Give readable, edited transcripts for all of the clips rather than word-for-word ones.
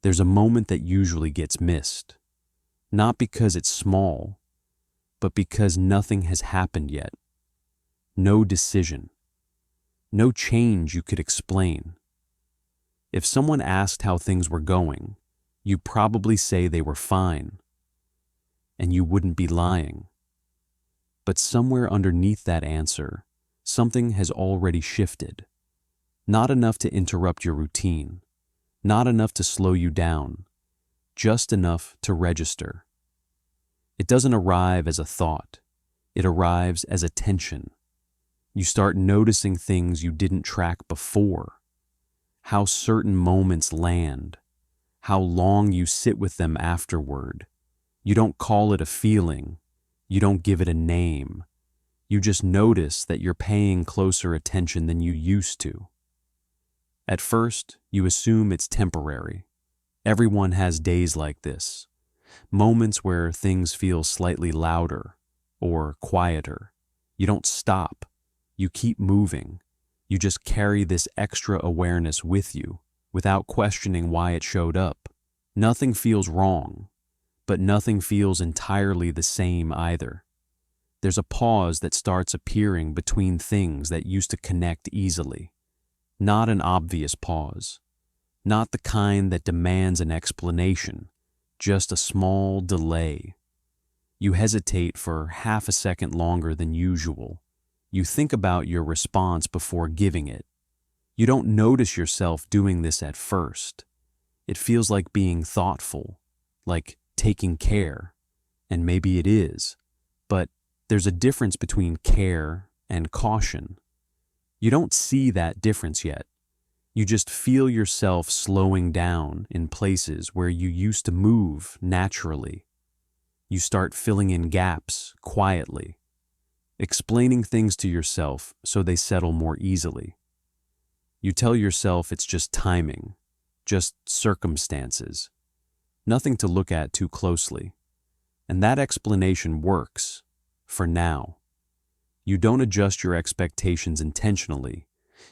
There's a moment that usually gets missed, not because it's small, but because nothing has happened yet. No decision, no change you could explain. If someone asked how things were going, you'd probably say they were fine, and you wouldn't be lying. But somewhere underneath that answer, something has already shifted. Not enough to interrupt your routine, not enough to slow you down, just enough to register. It doesn't arrive as a thought, it arrives as a tension. You start noticing things you didn't track before, how certain moments land, how long you sit with them afterward. You don't call it a feeling, you don't give it a name. You just notice that you're paying closer attention than you used to. At first, you assume it's temporary. Everyone has days like this, moments where things feel slightly louder or quieter. You don't stop, you keep moving. You just carry this extra awareness with you without questioning why it showed up. Nothing feels wrong, but nothing feels entirely the same either. There's a pause that starts appearing between things that used to connect easily. Not an obvious pause, not the kind that demands an explanation, just a small delay. You hesitate for half a second longer than usual. You think about your response before giving it. You don't notice yourself doing this at first. It feels like being thoughtful, like taking care, and maybe it is, but there's a difference between care and caution. You don't see that difference yet. You just feel yourself slowing down in places where you used to move naturally. You start filling in gaps quietly, explaining things to yourself so they settle more easily. You tell yourself it's just timing, just circumstances, nothing to look at too closely. And that explanation works, for now. You don't adjust your expectations intentionally.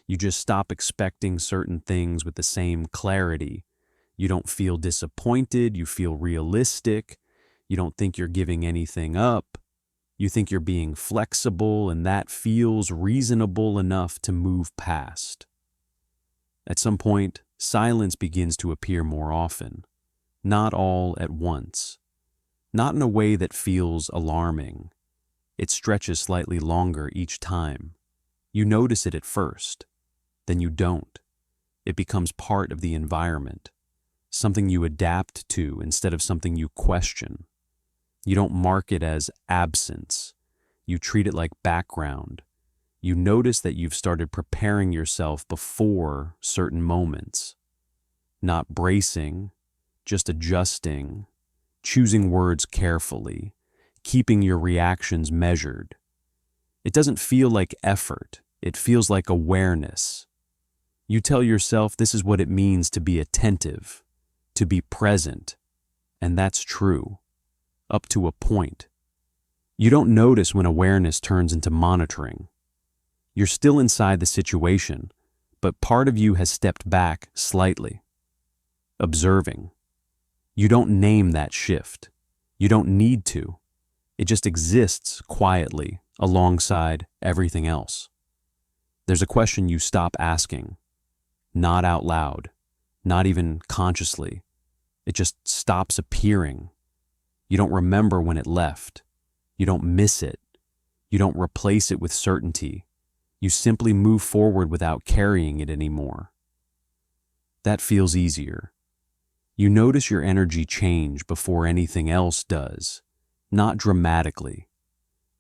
You just stop expecting certain things with the same clarity. You don't feel disappointed, you feel realistic. You don't think you're giving anything up. You think you're being flexible, and that feels reasonable enough to move past. At some point, silence begins to appear more often, not all at once, not in a way that feels alarming. It stretches slightly longer each time. You notice it at first, then you don't. It becomes part of the environment, something you adapt to instead of something you question. You don't mark it as absence. You treat it like background. You notice that you've started preparing yourself before certain moments. Not bracing, just adjusting, choosing words carefully, keeping your reactions measured. It doesn't feel like effort, it feels like awareness. You tell yourself this is what it means to be attentive, to be present, and that's true, up to a point. You don't notice when awareness turns into monitoring. You're still inside the situation, but part of you has stepped back slightly, observing. You don't name that shift. You don't need to. It just exists quietly alongside everything else. There's a question you stop asking, not out loud, not even consciously. It just stops appearing. You don't remember when it left. You don't miss it. You don't replace it with certainty. You simply move forward without carrying it anymore. That feels easier. You notice your energy change before anything else does. Not dramatically,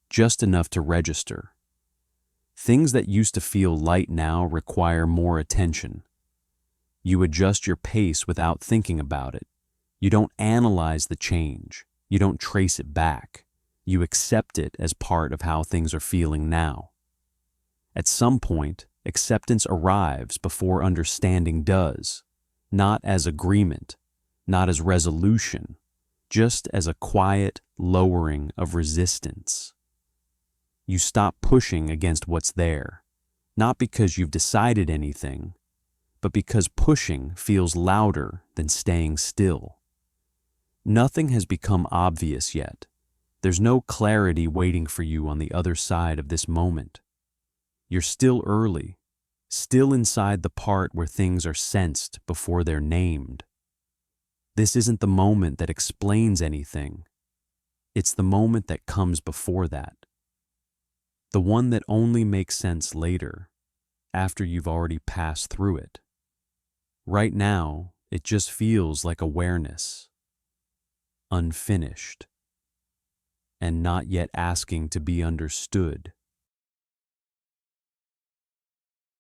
just enough to register. Things that used to feel light now require more attention. You adjust your pace without thinking about it. You don't analyze the change. You don't trace it back. You accept it as part of how things are feeling now. At some point, acceptance arrives before understanding does, not as agreement, not as resolution, just as a quiet lowering of resistance. You stop pushing against what's there, not because you've decided anything, but because pushing feels louder than staying still. Nothing has become obvious yet. There's no clarity waiting for you on the other side of this moment. You're still early, still inside the part where things are sensed before they're named. This isn't the moment that explains anything. It's the moment that comes before that. The one that only makes sense later, after you've already passed through it. Right now, it just feels like awareness, unfinished, and not yet asking to be understood.